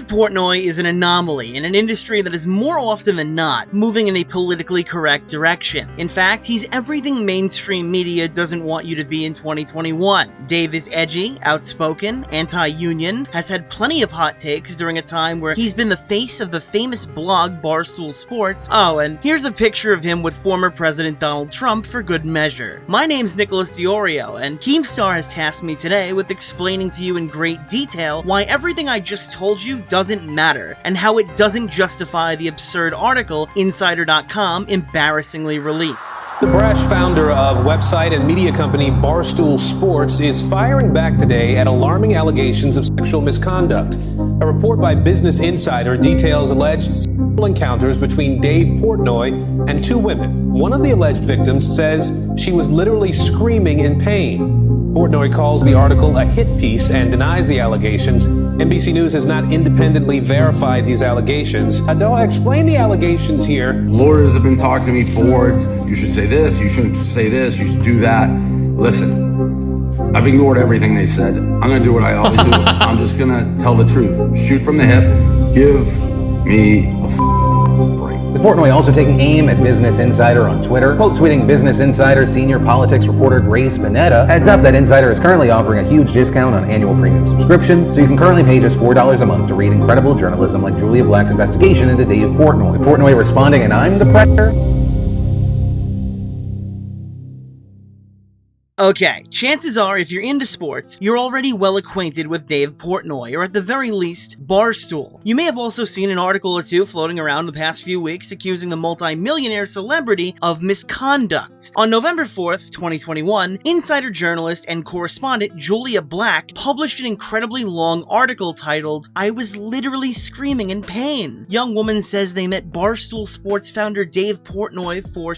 Dave Portnoy is an anomaly in an industry that is more often than not moving in a politically correct direction. In fact, he's everything mainstream media doesn't want you to be in 2021. Dave is edgy, outspoken, anti-union, has had plenty of hot takes during a time where he's been the face of the famous blog Barstool Sports. Oh, and here's a picture of him with former President Donald Trump for good measure. My name's DeOrio, and Keemstar has tasked me today with explaining to you in great detail why everything I just told you doesn't matter, and how it doesn't justify the absurd article Insider.com embarrassingly released. The brash founder of website and media company Barstool Sports is firing back today at alarming allegations of sexual misconduct. A report by Business Insider details alleged sexual encounters between Dave Portnoy and two women. One of the alleged victims says she was literally screaming in pain. Portnoy calls the article a hit piece and denies the allegations. NBC News has not independently verified these allegations. Adele, explain the allegations here. Lawyers have been talking to me, boards. You should say this, you shouldn't say this, you should do that. Listen, I've ignored everything they said. I'm gonna do what I always do. I'm just gonna tell the truth. Shoot from the hip. Give me a break. With Portnoy also taking aim at Business Insider on Twitter, quote tweeting Business Insider senior politics reporter Grace Panetta, heads up that Insider is currently offering a huge discount on annual premium subscriptions, so you can currently pay just $4 a month to read incredible journalism like Julia Black's investigation into Dave Portnoy. With Portnoy responding, and I'm the predator. Okay, chances are if you're into sports, you're already well acquainted with Dave Portnoy, or at the very least, Barstool. You may have also seen an article or two floating around the past few weeks accusing the multi-millionaire celebrity of misconduct. On November 4th, 2021, insider journalist and correspondent Julia Black published an incredibly long article titled, "I was literally screaming in pain." Young woman says they met Barstool Sports founder Dave Portnoy for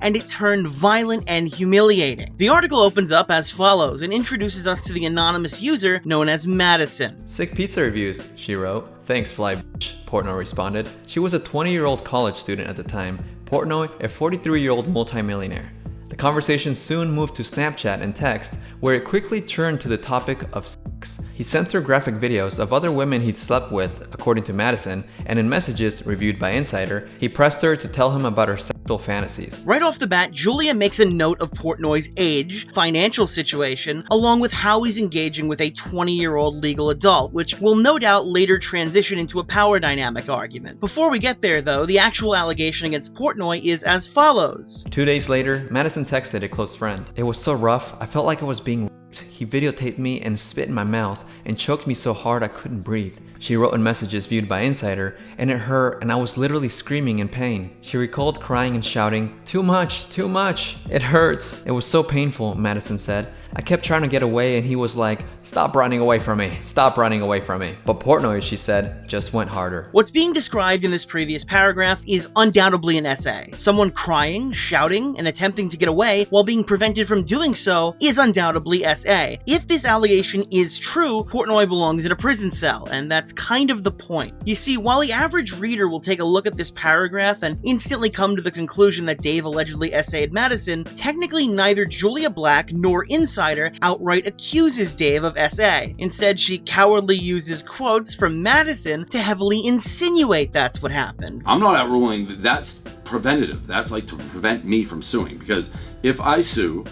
and it turned violent and humiliating. The article opens up as follows and introduces us to the anonymous user known as Madison. "Sick pizza reviews," she wrote. "Thanks, fly bitch," Portnoy responded. She was a 20-year-old college student at the time, Portnoy a 43-year-old multimillionaire. The conversation soon moved to Snapchat and text, where it quickly turned to the topic of sex. He sent her graphic videos of other women he'd slept with, according to Madison, and in messages reviewed by Insider, he pressed her to tell him about her sexual fantasies. Right off the bat, Julia makes a note of Portnoy's age, financial situation, along with how he's engaging with a 20-year-old legal adult, which will no doubt later transition into a power dynamic argument. Before we get there, though, the actual allegation against Portnoy is as follows. 2 days later, Madison texted a close friend. "It was so rough, I felt like I was being raped. He videotaped me and spit in my mouth and choked me so hard I couldn't breathe." She wrote in messages viewed by Insider, "And it hurt and I was literally screaming in pain." She recalled crying and shouting, "Too much, too much, it hurts." "It was so painful," Madison said. "I kept trying to get away and he was like, 'Stop running away from me, stop running away from me.' But Portnoy," she said, "just went harder." What's being described in this previous paragraph is undoubtedly an essay. Someone crying, shouting, and attempting to get away while being prevented from doing so is undoubtedly SA. If this allegation is true, Portnoy belongs in a prison cell, and that's kind of the point. You see, while the average reader will take a look at this paragraph and instantly come to the conclusion that Dave allegedly SA'd Madison, technically neither Julia Black nor Insider outright accuses Dave of SA. Instead, she cowardly uses quotes from Madison to heavily insinuate that's what happened. I'm not outruling that. That's preventative. That's like to prevent me from suing, because if I sue,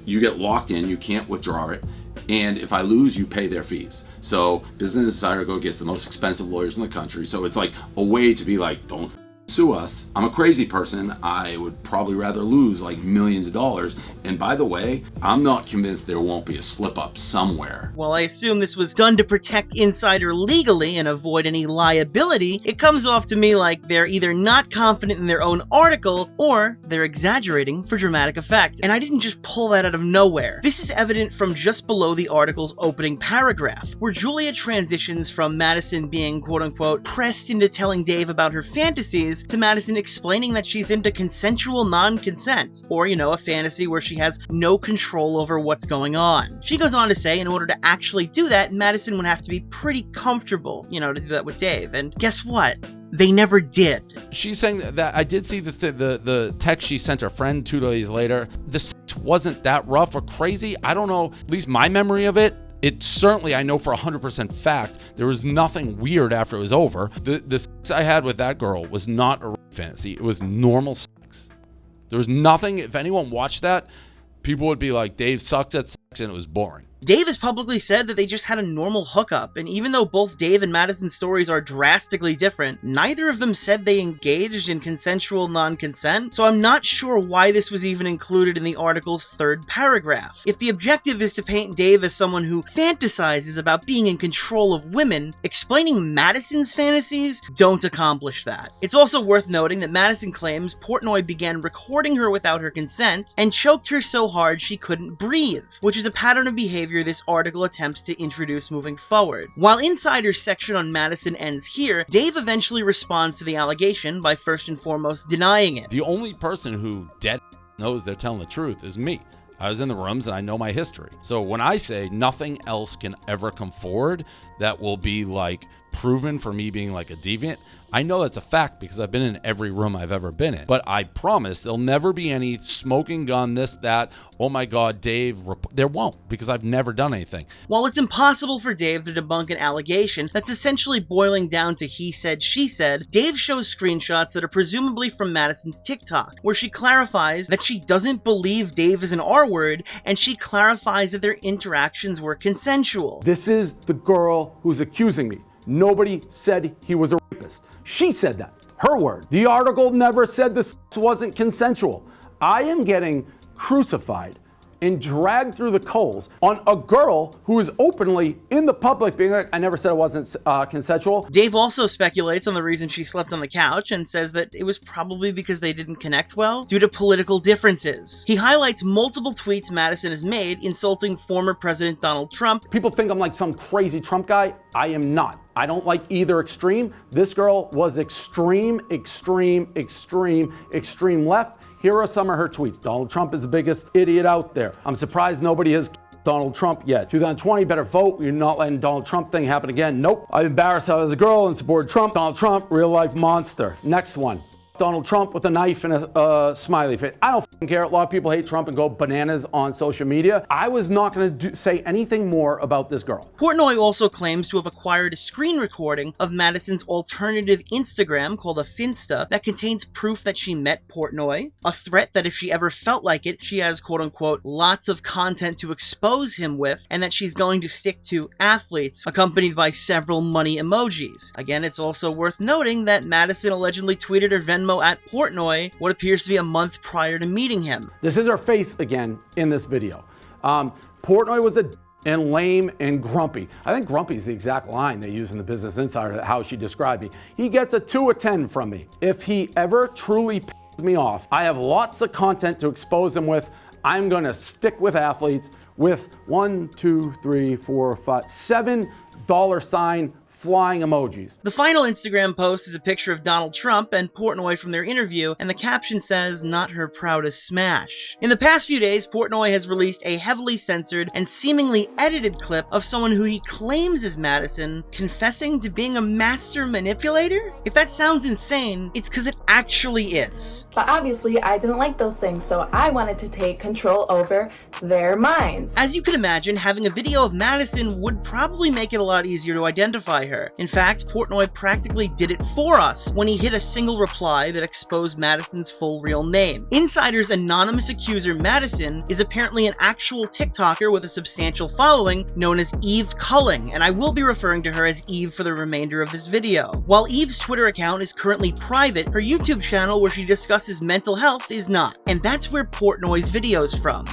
you get locked in, you can't withdraw it, and if I lose, you pay their fees. So Business Insider gets the most expensive lawyers in the country, so it's like a way to be like, don't sue us. I'm a crazy person. I would probably rather lose like millions of dollars. And by the way, I'm not convinced there won't be a slip up somewhere. While I assume this was done to protect Insider legally and avoid any liability, it comes off to me like they're either not confident in their own article or they're exaggerating for dramatic effect. And I didn't just pull that out of nowhere. This is evident from just below the article's opening paragraph, where Julia transitions from Madison being quote-unquote pressed into telling Dave about her fantasies to Madison explaining that she's into consensual non-consent, or, a fantasy where she has no control over what's going on. She goes on to say in order to actually do that, Madison would have to be pretty comfortable, to do that with Dave. And guess what? They never did. She's saying that I did see the text she sent her friend 2 days later. The sex wasn't that rough or crazy. I don't know, at least my memory of it It certainly, I know for 100% fact, there was nothing weird after it was over. The sex I had with that girl was not a rape fantasy. It was normal sex. There was nothing, if anyone watched that, people would be like, Dave sucks at sex, and it was boring. Dave has publicly said that they just had a normal hookup, and even though both Dave and Madison's stories are drastically different, neither of them said they engaged in consensual non-consent, so I'm not sure why this was even included in the article's third paragraph. If the objective is to paint Dave as someone who fantasizes about being in control of women, explaining Madison's fantasies don't accomplish that. It's also worth noting that Madison claims Portnoy began recording her without her consent and choked her so hard she couldn't breathe, which is a pattern of behavior this article attempts to introduce moving forward. While Insider's section on Madison ends here, Dave eventually responds to the allegation by first and foremost denying it. The only person who dead knows they're telling the truth is me. I was in the rooms and I know my history. So when I say nothing else can ever come forward that will be like proven for me being like a deviant, I know that's a fact because I've been in every room I've ever been in. But I promise there'll never be any smoking gun, this, that, oh my God, Dave, there won't, because I've never done anything. While it's impossible for Dave to debunk an allegation that's essentially boiling down to he said, she said, Dave shows screenshots that are presumably from Madison's TikTok, where she clarifies that she doesn't believe Dave is an R-word, and she clarifies that their interactions were consensual. This is the girl who's accusing me. Nobody said he was a rapist. She said that. Her word. The article never said this wasn't consensual. I am getting crucified and dragged through the coals on a girl who is openly in the public being like, I never said it wasn't consensual. Dave also speculates on the reason she slept on the couch and says that it was probably because they didn't connect well due to political differences. He highlights multiple tweets Madison has made insulting former President Donald Trump. People think I'm like some crazy Trump guy. I am not. I don't like either extreme. This girl was extreme left. Here are some of her tweets. Donald Trump is the biggest idiot out there. I'm surprised nobody has Donald Trump yet. 2020, better vote. You're not letting Donald Trump thing happen again. Nope. I'm embarrassed I was a girl and supported Trump. Donald Trump, real life monster. Next one. Donald Trump with a knife and a smiley face. I don't care. A lot of people hate Trump and go bananas on social media. I was not going to say anything more about this girl. Portnoy also claims to have acquired a screen recording of Madison's alternative Instagram called a Finsta that contains proof that she met Portnoy, a threat that if she ever felt like it, she has quote-unquote lots of content to expose him with, and that she's going to stick to athletes, accompanied by several money emojis. Again, it's also worth noting that Madison allegedly tweeted her Venmo at Portnoy what appears to be a month prior to meeting him. This is her face again in this video. Portnoy was and lame and grumpy. I think grumpy is the exact line they use in the Business Insider, how she described me. He gets a 2 of 10 from me. If he ever truly pisses me off, I have lots of content to expose him with. I'm gonna stick with athletes with 1, 2, 3, 4, 5, $7 flying emojis. The final Instagram post is a picture of Donald Trump and Portnoy from their interview, and the caption says, "Not her proudest smash." In the past few days, Portnoy has released a heavily censored and seemingly edited clip of someone who he claims is Madison confessing to being a master manipulator? If that sounds insane, it's because it actually is. But obviously, I didn't like those things, so I wanted to take control over their minds. As you can imagine, having a video of Madison would probably make it a lot easier to identify her. In fact, Portnoy practically did it for us when he hit a single reply that exposed Madison's full real name. Insider's anonymous accuser Madison is apparently an actual TikToker with a substantial following known as Eve Culling, and I will be referring to her as Eve for the remainder of this video. While Eve's Twitter account is currently private, her YouTube channel where she discusses mental health is not, and that's where Portnoy's video's from.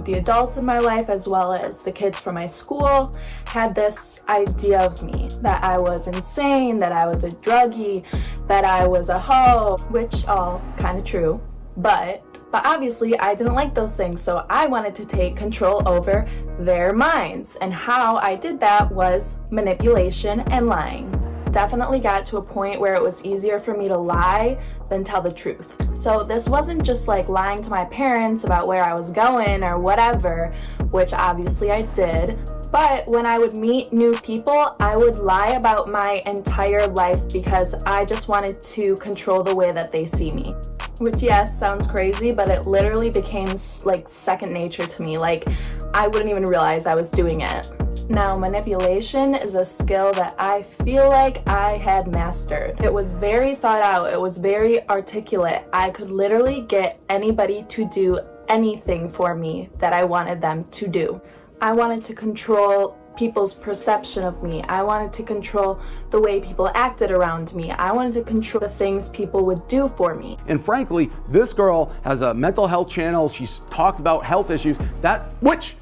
The adults in my life, as well as the kids from my school, had this idea of me, that I was insane, that I was a druggie, that I was a hoe, which all kind of true, but obviously I didn't like those things, so I wanted to take control over their minds, and how I did that was manipulation and lying. Definitely got to a point where it was easier for me to lie than tell the truth. So this wasn't just like lying to my parents about where I was going or whatever, which obviously I did, but when I would meet new people, I would lie about my entire life because I just wanted to control the way that they see me. Which, yes, sounds crazy, but it literally became like second nature to me. Like, I wouldn't even realize I was doing it. Now, manipulation is a skill that I feel like I had mastered. It was very thought out, it was very articulate. I could literally get anybody to do anything for me that I wanted them to do. I wanted to control people's perception of me. I wanted to control the way people acted around me. I wanted to control the things people would do for me. And frankly, this girl has a mental health channel. She's talked about health issues, which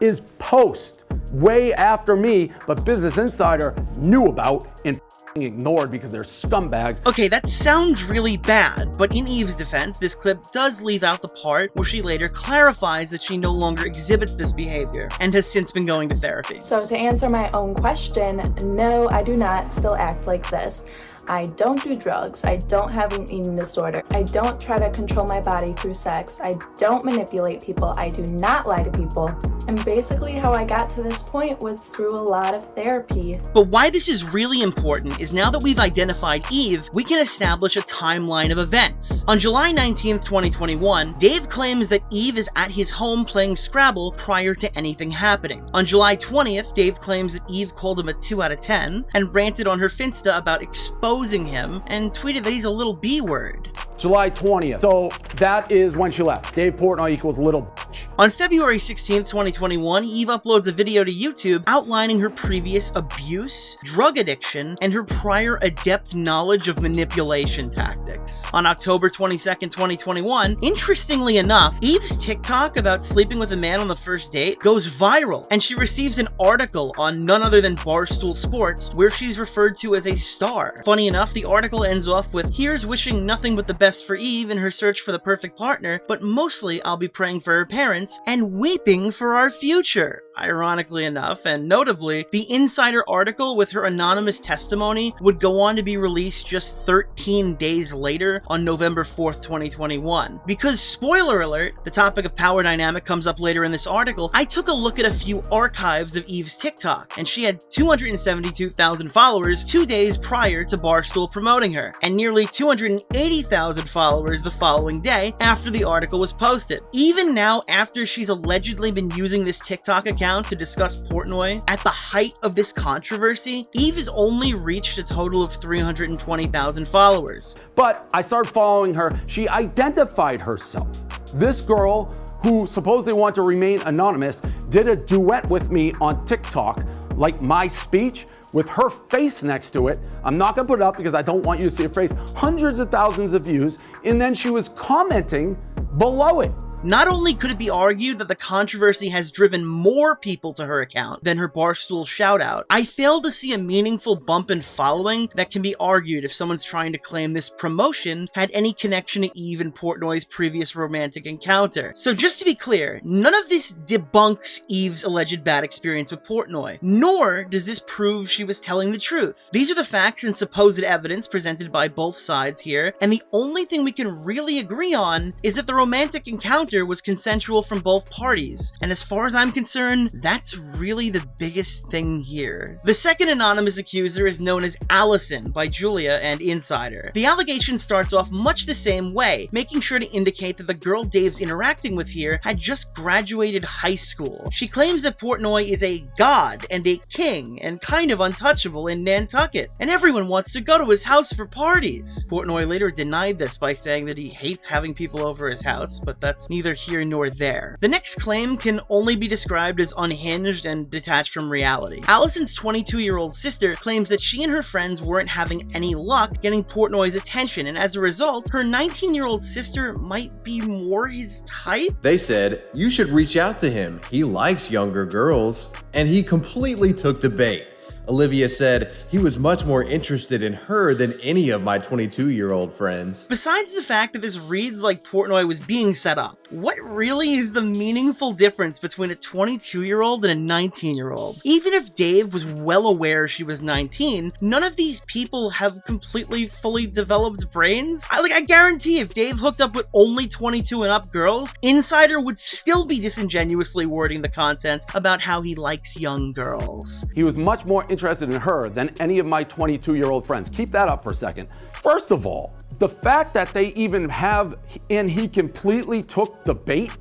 is post way after me, but Business Insider knew about and ignored because they're scumbags. Okay, that sounds really bad, but in Eve's defense, this clip does leave out the part where she later clarifies that she no longer exhibits this behavior and has since been going to therapy. So to answer my own question, no, I do not still act like this. I don't do drugs. I don't have an eating disorder. I don't try to control my body through sex. I don't manipulate people. I do not lie to people. And basically how I got to this point was through a lot of therapy. But why this is really important is now that we've identified Eve, we can establish a timeline of events. On July 19th, 2021, Dave claims that Eve is at his home playing Scrabble prior to anything happening. On July 20th, Dave claims that Eve called him a 2 out of 10 and ranted on her Finsta about exposing him and tweeted that he's a little B-word. July 20th. So that is when she left. Dave Portnoy equals little bitch. On February 16th, 2021, Eve uploads a video to YouTube outlining her previous abuse, drug addiction, and her prior adept knowledge of manipulation tactics. On October 22nd, 2021, interestingly enough, Eve's TikTok about sleeping with a man on the first date goes viral, and she receives an article on none other than Barstool Sports, where she's referred to as a star. Funny enough, the article ends off with, "Here's wishing nothing but the best for Eve in her search for the perfect partner, but mostly I'll be praying for her parents and weeping for our future." Ironically enough, and notably, the Insider article with her anonymous testimony would go on to be released just 13 days later on November 4th, 2021. Because, spoiler alert, the topic of power dynamic comes up later in this article, I took a look at a few archives of Eve's TikTok, and she had 272,000 followers 2 days prior to Barstool promoting her, and nearly 280,000 followers the following day after the article was posted. Even now, after she's allegedly been using this TikTok account to discuss Portnoy, at the height of this controversy, Eve has only reached a total of 320,000 followers. But I started following her. She identified herself. This girl, who supposedly wanted to remain anonymous, did a duet with me on TikTok, like my speech, with her face next to it. I'm not gonna put it up because I don't want you to see her face. Hundreds of thousands of views, and then she was commenting below it. Not only could it be argued that the controversy has driven more people to her account than her Barstool shoutout, I fail to see a meaningful bump in following that can be argued if someone's trying to claim this promotion had any connection to Eve and Portnoy's previous romantic encounter. So just to be clear, none of this debunks Eve's alleged bad experience with Portnoy, nor does this prove she was telling the truth. These are the facts and supposed evidence presented by both sides here, and the only thing we can really agree on is that the romantic encounter was consensual from both parties, and as far as I'm concerned, that's really the biggest thing here. The second anonymous accuser is known as Allison by Julia and Insider. The allegation starts off much the same way, making sure to indicate that the girl Dave's interacting with here had just graduated high school. She claims that Portnoy is a god and a king and kind of untouchable in Nantucket, and everyone wants to go to his house for parties. Portnoy later denied this by saying that he hates having people over his house, but that's neither here nor there. The next claim can only be described as unhinged and detached from reality. Allison's 22-year-old sister claims that she and her friends weren't having any luck getting Portnoy's attention, and as a result, her 19-year-old sister might be more his type? They said, "You should reach out to him. He likes younger girls." And he completely took the bait. Olivia said he was much more interested in her than any of my 22-year-old friends. Besides the fact that this reads like Portnoy was being set up, what really is the meaningful difference between a 22-year-old and a 19-year-old? Even if Dave was well aware she was 19, none of these people have completely fully developed brains. I guarantee if Dave hooked up with only 22 and up girls, Insider would still be disingenuously wording the content about how he likes young girls. He was much more interested in her than any of my 22-year-old friends. Keep that up for a second. First of all, the fact that they even have, and he completely took the bait,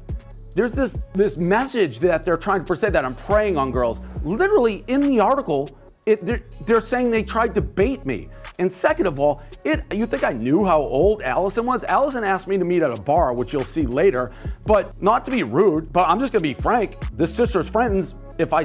There's this message that they're trying to present that I'm preying on girls. Literally in the article, they're saying they tried to bait me. And second of all, you think I knew how old Allison was? Allison asked me to meet at a bar, which you'll see later, but not to be rude, but I'm just gonna be frank. This sister's friends, if I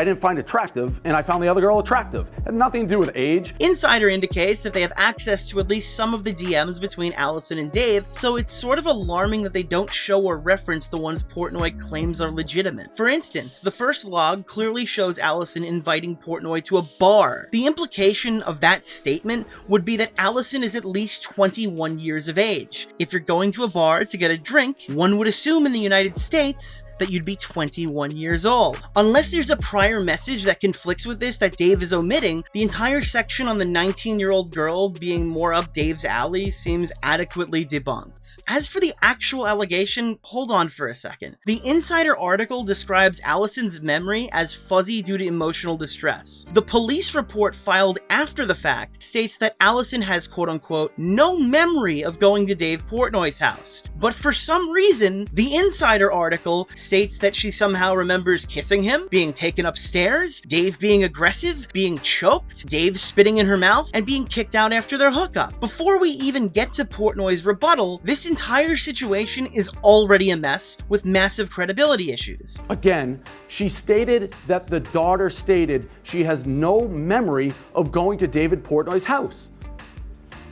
didn't find attractive, and I found the other girl attractive. It had nothing to do with age. Insider indicates that they have access to at least some of the DMs between Allison and Dave, so it's sort of alarming that they don't show or reference the ones Portnoy claims are legitimate. For instance, the first log clearly shows Allison inviting Portnoy to a bar. The implication of that statement would be that Allison is at least 21 years of age. If you're going to a bar to get a drink, one would assume in the United States that you'd be 21 years old. Unless there's a prior message that conflicts with this that Dave is omitting, the entire section on the 19-year-old girl being more up Dave's alley seems adequately debunked. As for the actual allegation, hold on for a second. The Insider article describes Allison's memory as fuzzy due to emotional distress. The police report filed after the fact states that Allison has quote-unquote no memory of going to Dave Portnoy's house. But for some reason, the Insider article states that she somehow remembers kissing him, being taken upstairs, Dave being aggressive, being choked, Dave spitting in her mouth, and being kicked out after their hookup. Before we even get to Portnoy's rebuttal, this entire situation is already a mess with massive credibility issues. Again, she stated that the daughter stated she has no memory of going to David Portnoy's house.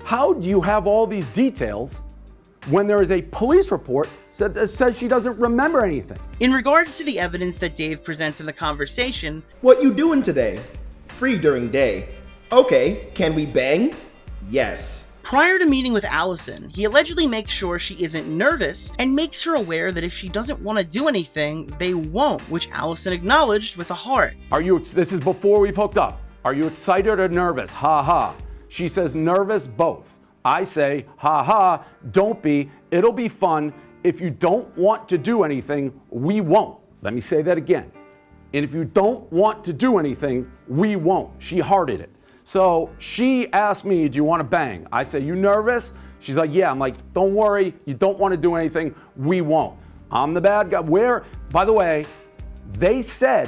How do you have all these details when there is a police report that says she doesn't remember anything? In regards to the evidence that Dave presents in the conversation, "What you doing today?" "Free during day." "Okay, can we bang?" "Yes." Prior to meeting with Allison, he allegedly makes sure she isn't nervous and makes her aware that if she doesn't want to do anything, they won't, which Allison acknowledged with a heart. This is before we've hooked up. Are you excited or nervous? Ha ha. She says nervous both. I say, ha ha, don't be. It'll be fun. If you don't want to do anything, we won't. Let me say that again. And if you don't want to do anything, we won't. She hearted it. So she asked me, do you want to bang? I say, you nervous? She's like, yeah. I'm like, don't worry. You don't want to do anything. We won't. I'm the bad guy. By the way, they said,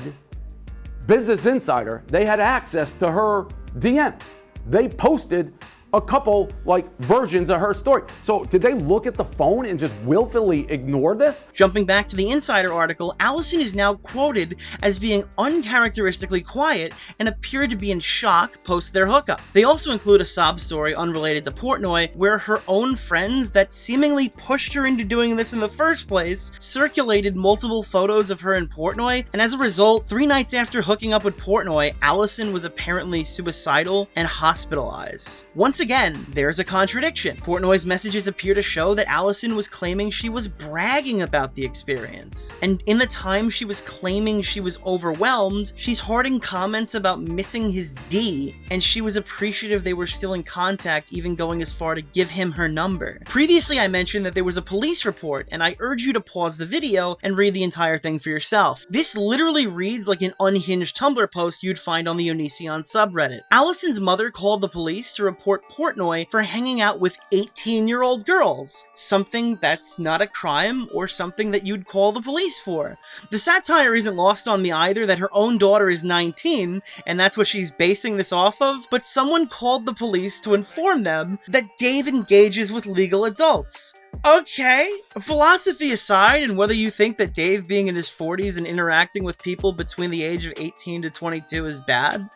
Business Insider, they had access to her DMs. They posted a couple versions of her story. So did they look at the phone and just willfully ignore this? Jumping back to the Insider article, Allison is now quoted as being uncharacteristically quiet and appeared to be in shock post their hookup. They also include a sob story unrelated to Portnoy, where her own friends that seemingly pushed her into doing this in the first place circulated multiple photos of her and Portnoy, and as a result, 3 nights after hooking up with Portnoy, Allison was apparently suicidal and hospitalized. Once again, there's a contradiction. Portnoy's messages appear to show that Allison was claiming she was bragging about the experience. And in the time she was claiming she was overwhelmed, she's hoarding comments about missing his D, and she was appreciative they were still in contact, even going as far to give him her number. Previously, I mentioned that there was a police report, and I urge you to pause the video and read the entire thing for yourself. This literally reads like an unhinged Tumblr post you'd find on the Onision subreddit. Allison's mother called the police to report Portnoy for hanging out with 18-year-old girls, something that's not a crime or something that you'd call the police for. The satire isn't lost on me either that her own daughter is 19, and that's what she's basing this off of, but someone called the police to inform them that Dave engages with legal adults. Okay, philosophy aside, and whether you think that Dave being in his 40s and interacting with people between the age of 18 to 22 is bad,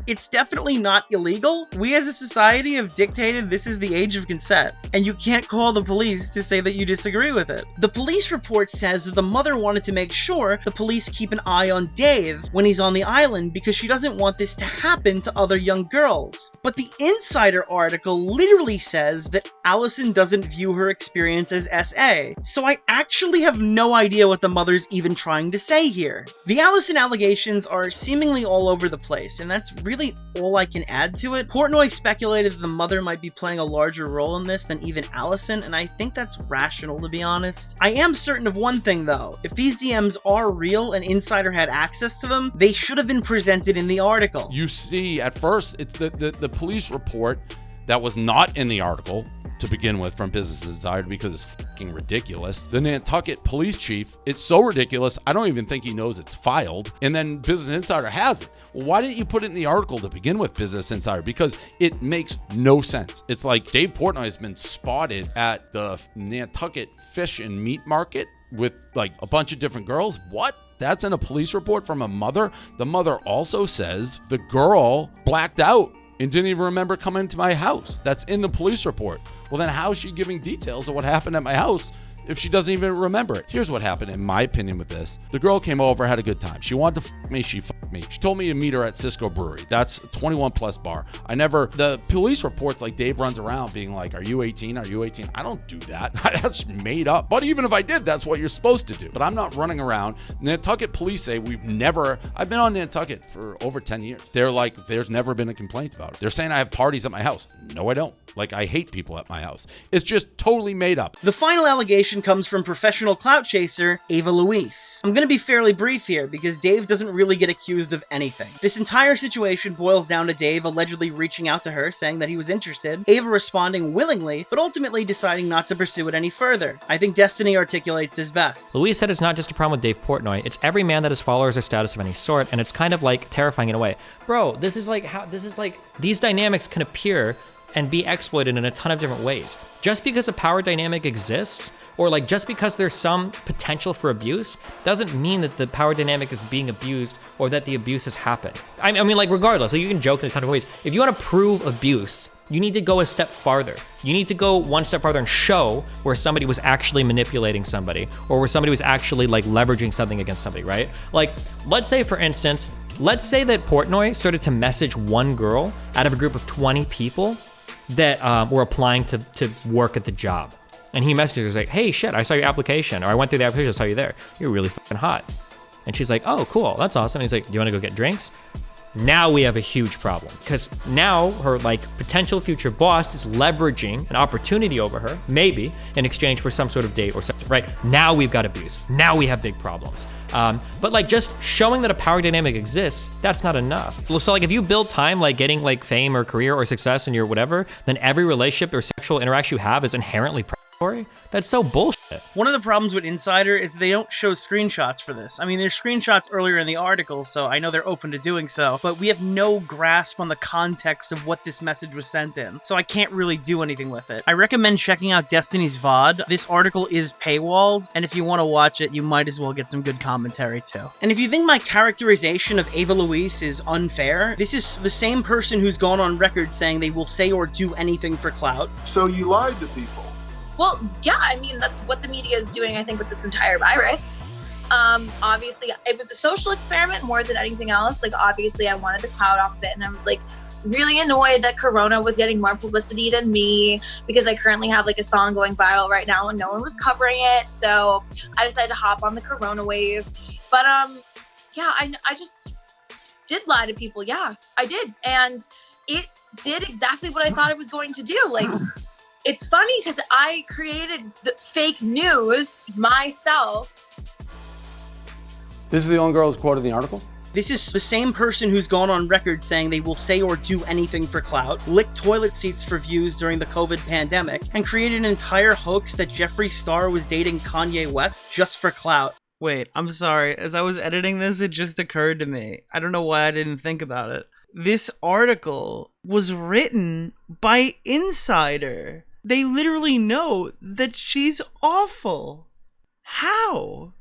it's definitely not illegal. We as a society have dictated this is the age of consent, and you can't call the police to say that you disagree with it. The police report says that the mother wanted to make sure the police keep an eye on Dave when he's on the island because she doesn't want this to happen to other young girls. But the Insider article literally says that Allison doesn't view her experience as SA, so I actually have no idea what the mother's even trying to say here. The Allison allegations are seemingly all over the place, and that's really all I can add to it. Portnoy speculated that the mother might be playing a larger role in this than even Allison, and I think that's rational, to be honest. I am certain of one thing though, if these DMs are real and Insider had access to them, they should have been presented in the article. You see, at first, it's the police report that was not in the article to begin with from Business Insider because it's fucking ridiculous. The Nantucket police chief, it's so ridiculous, I don't even think he knows it's filed. And then Business Insider has it. Well, why didn't you put it in the article to begin with, Business Insider? Because it makes no sense. It's like Dave Portnoy has been spotted at the Nantucket fish and meat market with like a bunch of different girls. What? That's in a police report from a mother. The mother also says the girl blacked out and didn't even remember coming to my house. That's in the police report. Well, then how is she giving details of what happened at my house if she doesn't even remember it? Here's what happened, in my opinion, with this. The girl came over, had a good time. She wanted to fuck me, she fucked me. She told me to meet her at Cisco Brewery. That's a 21 plus bar. The police reports, like Dave runs around being like, are you 18? Are you 18? I don't do that. That's made up. But even if I did, that's what you're supposed to do. But I'm not running around. Nantucket police say I've been on Nantucket for over 10 years. They're like, there's never been a complaint about it. They're saying I have parties at my house. No, I don't. Like, I hate people at my house. It's just totally made up. The final allegation comes from professional clout chaser Ava Louise. I'm gonna be fairly brief here because Dave doesn't really get accused of anything. This entire situation boils down to Dave allegedly reaching out to her saying that he was interested, Ava responding willingly, but ultimately deciding not to pursue it any further. I think Destiny articulates this best. Louise said it's not just a problem with Dave Portnoy, it's every man that has followers or status of any sort, and it's kind of like terrifying in a way. Bro, these dynamics can appear and be exploited in a ton of different ways. Just because a power dynamic exists, or like just because there's some potential for abuse, doesn't mean that the power dynamic is being abused or that the abuse has happened. I mean, like, regardless, like, you can joke in a ton of ways. If you want to prove abuse, you need to go a step farther. You need to go one step farther and show where somebody was actually manipulating somebody, or where somebody was actually like leveraging something against somebody, right? Like, let's say, for instance, let's say that Portnoy started to message one girl out of a group of 20 people that were applying to work at the job. And he messaged her, he's like, hey, shit, I saw your application, or I went through the application, I saw you there. You're really fucking hot. And she's like, oh, cool, that's awesome. And he's like, do you want to go get drinks? Now we have a huge problem, because now her like potential future boss is leveraging an opportunity over her, maybe in exchange for some sort of date or something, right? Now we've got abuse. Now we have big problems. But like just showing that a power dynamic exists, that's not enough. So like if you build time like getting like fame or career or success in your whatever, then every relationship or sexual interaction you have is inherently predatory. That's so bullshit. One of the problems with Insider is they don't show screenshots for this. I mean, there's screenshots earlier in the article, so I know they're open to doing so, but we have no grasp on the context of what this message was sent in, so I can't really do anything with it. I recommend checking out Destiny's VOD. This article is paywalled, and if you want to watch it, you might as well get some good commentary too. And if you think my characterization of Ava Louise is unfair, this is the same person who's gone on record saying they will say or do anything for clout. So you lied to people. Well, yeah, I mean, that's what the media is doing, I think, with this entire virus. Obviously, it was a social experiment more than anything else. Like, obviously, I wanted the clout off of it, and I was, like, really annoyed that Corona was getting more publicity than me, because I currently have, like, a song going viral right now, and no one was covering it, so I decided to hop on the Corona wave. But, yeah, I just did lie to people. Yeah, I did, and it did exactly what I thought it was going to do. Like, it's funny because I created the fake news myself. This is the only girl who's quoted in the article? This is the same person who's gone on record saying they will say or do anything for clout, lick toilet seats for views during the COVID pandemic, and created an entire hoax that Jeffree Star was dating Kanye West just for clout. Wait, I'm sorry. As I was editing this, it just occurred to me. I don't know why I didn't think about it. This article was written by Insider. They literally know that she's awful. How?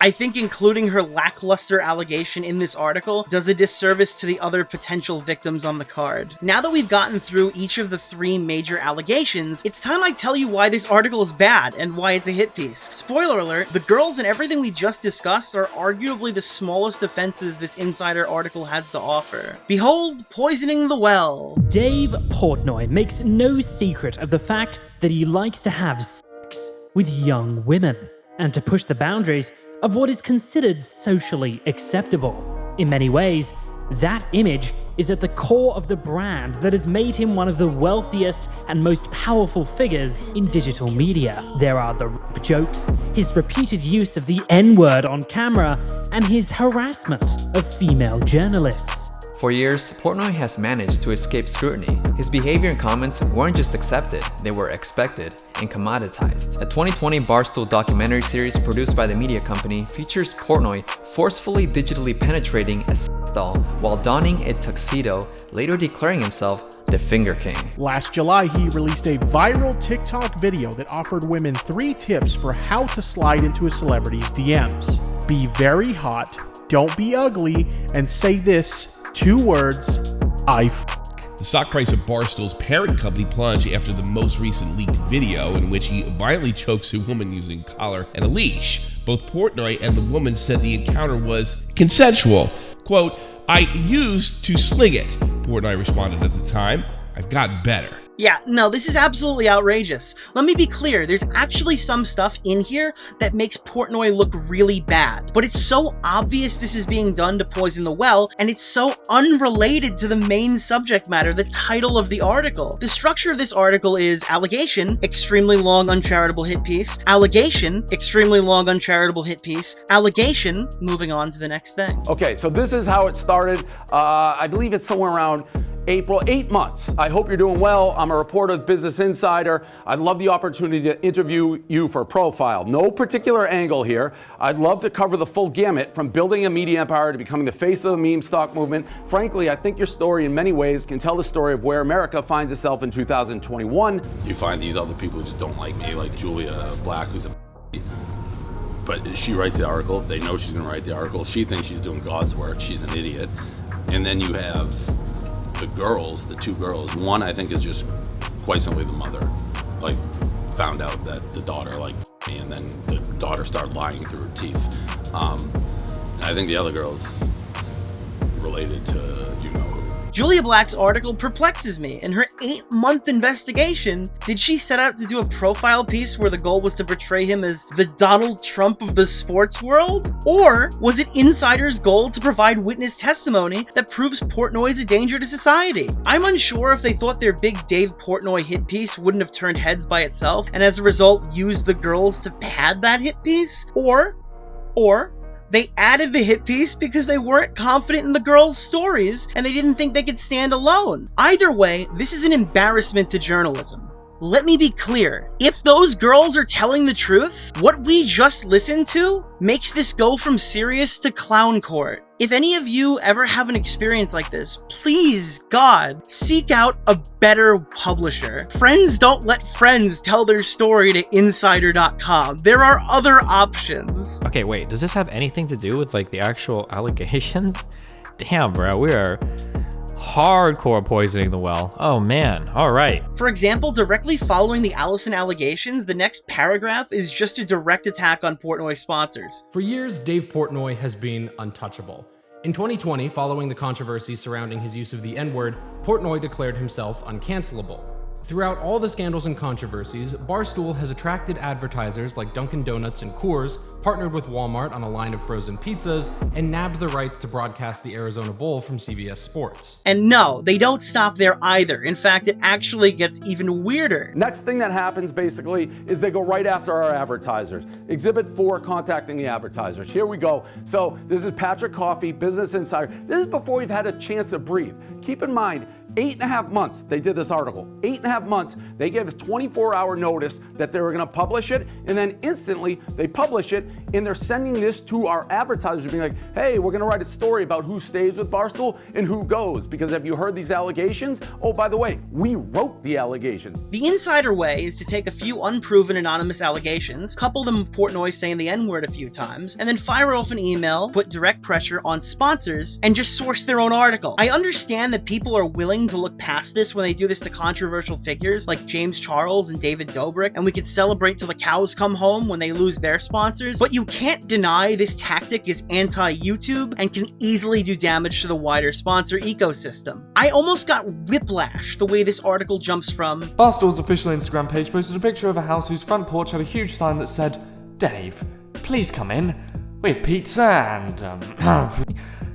I think including her lackluster allegation in this article does a disservice to the other potential victims on the card. Now that we've gotten through each of the 3 major allegations, it's time I tell you why this article is bad and why it's a hit piece. Spoiler alert, the girls and everything we just discussed are arguably the smallest offenses this Insider article has to offer. Behold, poisoning the well. Dave Portnoy makes no secret of the fact that he likes to have sex with young women, and to push the boundaries of what is considered socially acceptable. In many ways, that image is at the core of the brand that has made him one of the wealthiest and most powerful figures in digital media. There are the rape jokes, his repeated use of the N-word on camera, and his harassment of female journalists. For years, Portnoy has managed to escape scrutiny. His behavior and comments weren't just accepted, they were expected and commoditized. A 2020 Barstool documentary series produced by the media company features Portnoy forcefully digitally penetrating a sex doll while donning a tuxedo, later declaring himself the Finger King. Last July, he released a viral TikTok video that offered women 3 tips for how to slide into a celebrity's DMs. Be very hot, don't be ugly, and say this 2 words, I f***. The stock price of Barstool's parent company plunged after the most recent leaked video in which he violently chokes a woman using a collar and a leash. Both Portnoy and the woman said the encounter was consensual. Quote, I used to sling it, Portnoy responded at the time. I've gotten better. Yeah, no, this is absolutely outrageous. Let me be clear, there's actually some stuff in here that makes Portnoy look really bad, but it's so obvious this is being done to poison the well, and it's so unrelated to the main subject matter, the title of the article. The structure of this article is allegation, extremely long uncharitable hit piece, allegation, extremely long uncharitable hit piece, allegation, moving on to the next thing. Okay, so this is how it started. I believe it's somewhere around April, 8 months. I hope you're doing well. I'm a reporter with Business Insider. I'd love the opportunity to interview you for a profile. No particular angle here. I'd love to cover the full gamut from building a media empire to becoming the face of the meme stock movement. Frankly, I think your story in many ways can tell the story of where America finds itself in 2021. You find these other people who just don't like me, like Julia Black, who's a but she writes the article. They know she's gonna write the article. She thinks she's doing God's work. She's an idiot. And then you have the girls, the 2 girls. One, I think, is just quite simply the mother. Like, found out that the daughter liked me, and then the daughter started lying through her teeth. I think the other girl's related to, you know who. Julia Black's article perplexes me. In her 8-month investigation, did she set out to do a profile piece where the goal was to portray him as the Donald Trump of the sports world? Or was it Insider's goal to provide witness testimony that proves Portnoy is a danger to society? I'm unsure if they thought their big Dave Portnoy hit piece wouldn't have turned heads by itself, and as a result used the girls to pad that hit piece, or they added the hit piece because they weren't confident in the girls' stories and they didn't think they could stand alone. Either way, this is an embarrassment to journalism. Let me be clear, if those girls are telling the truth, what we just listened to makes this go from serious to clown court. If any of you ever have an experience like this, please, God, seek out a better publisher. Friends don't let friends tell their story to insider.com. There are other options. Okay, wait, does this have anything to do with like the actual allegations? Damn, bro, we are hardcore poisoning the well. Oh man, all right. For example, directly following the Allison allegations, the next paragraph is just a direct attack on Portnoy's sponsors. For years, Dave Portnoy has been untouchable. In 2020, following the controversy surrounding his use of the N-word, Portnoy declared himself uncancelable. Throughout all the scandals and controversies, Barstool has attracted advertisers like Dunkin' Donuts and Coors, partnered with Walmart on a line of frozen pizzas, and nabbed the rights to broadcast the Arizona Bowl from CBS Sports. And no, they don't stop there either. In fact, it actually gets even weirder. Next thing that happens basically is they go right after our advertisers. Exhibit 4, contacting the advertisers. Here we go. So this is Patrick Coffey, Business Insider. This is before we've had a chance to breathe. Keep in mind, 8.5 months they did this article. 8.5 months, they gave us 24-hour notice that they were gonna publish it, and then instantly they publish it, and they're sending this to our advertisers being like, hey, we're gonna write a story about who stays with Barstool and who goes, because have you heard these allegations? Oh, by the way, we wrote the allegations. The insider way is to take a few unproven anonymous allegations, couple them with Portnoy saying the N-word a few times, and then fire off an email, put direct pressure on sponsors, and just source their own article. I understand that people are willing to look past this when they do this to controversial figures like James Charles and David Dobrik, and we can celebrate till the cows come home when they lose their sponsors, but you can't deny this tactic is anti-YouTube and can easily do damage to the wider sponsor ecosystem. I almost got whiplash the way this article jumps from Barstool's official Instagram page posted a picture of a house whose front porch had a huge sign that said, Dave, please come in. We have pizza and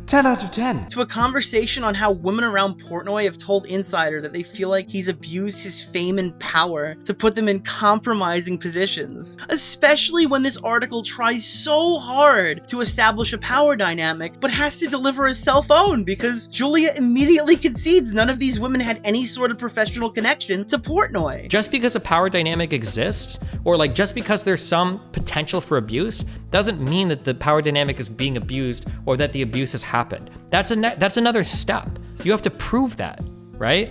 10 out of 10. To a conversation on how women around Portnoy have told Insider that they feel like he's abused his fame and power to put them in compromising positions, especially when this article tries so hard to establish a power dynamic but has to deliver a cell phone because Julia immediately concedes none of these women had any sort of professional connection to Portnoy. Just because a power dynamic exists, or like just because there's some potential for abuse, doesn't mean that the power dynamic is being abused or that the abuse has happened. That's another step. You have to prove that, right?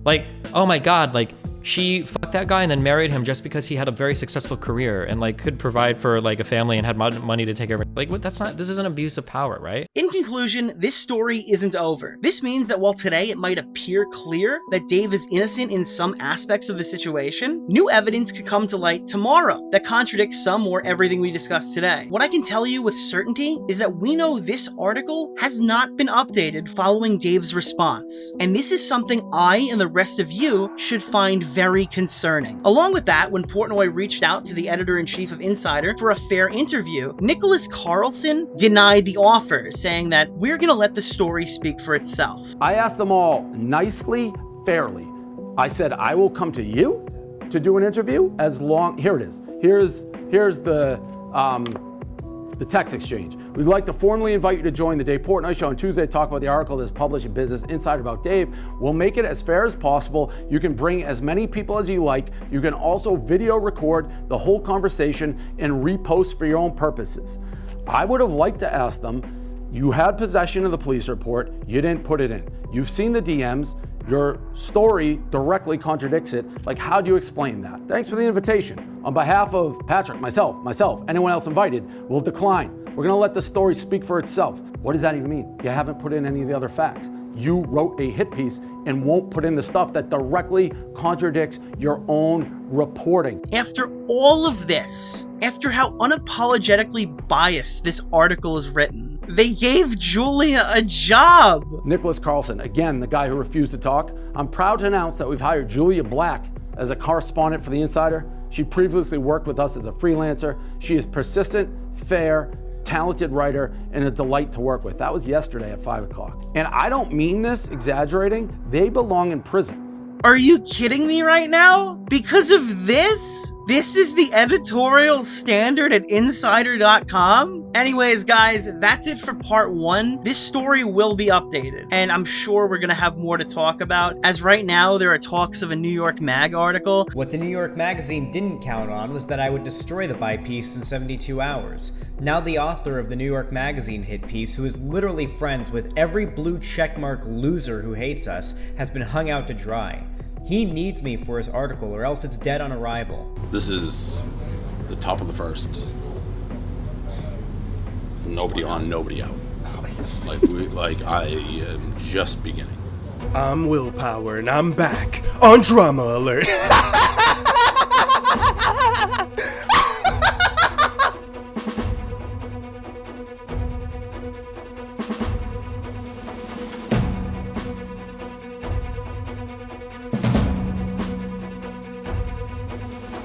Like, oh my God, like she fucked that guy and then married him just because he had a very successful career and like could provide for like a family and had money to take care of it. Like, what? This is an abuse of power, right? In conclusion, this story isn't over. This means that while today it might appear clear that Dave is innocent in some aspects of the situation, new evidence could come to light tomorrow that contradicts some or everything we discussed today. What I can tell you with certainty is that we know this article has not been updated following Dave's response. And this is something I and the rest of you should find very concerning. Along with that, when Portnoy reached out to the editor-in-chief of Insider for a fair interview, Nicholas Carlson denied the offer, saying that we're gonna let the story speak for itself. I asked them all nicely, fairly. I said, I will come to you to do an interview as long, here it is. Here's the text exchange. We'd like to formally invite you to join the Dave Portnoy Show on Tuesday to talk about the article that's published in Business Insider about Dave. We'll make it as fair as possible. You can bring as many people as you like. You can also video record the whole conversation and repost for your own purposes. I would have liked to ask them, you had possession of the police report, you didn't put it in. You've seen the DMs, your story directly contradicts it. Like, how do you explain that? Thanks for the invitation. On behalf of Patrick, myself, anyone else invited, we'll decline. We're gonna let the story speak for itself. What does that even mean? You haven't put in any of the other facts. You wrote a hit piece and won't put in the stuff that directly contradicts your own reporting. After all of this, after how unapologetically biased this article is written, they gave Julia a job. Nicholas Carlson, again, the guy who refused to talk. I'm proud to announce that we've hired Julia Black as a correspondent for The Insider. She previously worked with us as a freelancer. She is persistent, fair, talented writer, and a delight to work with. That was yesterday at 5 o'clock. And I don't mean this exaggerating. They belong in prison. Are you kidding me right now? Because of this? This is the editorial standard at insider.com? Anyways, guys, that's it for part 1. This story will be updated, and I'm sure we're gonna have more to talk about, as right now there are talks of a New York Mag article. What the New York Magazine didn't count on was that I would destroy the buy piece in 72 hours. Now the author of the New York Magazine hit piece, who is literally friends with every blue checkmark loser who hates us, has been hung out to dry. He needs me for his article, or else it's dead on arrival. This is the top of the first. Nobody on, nobody out. I am just beginning. I'm Willpower, and I'm back on Drama Alert.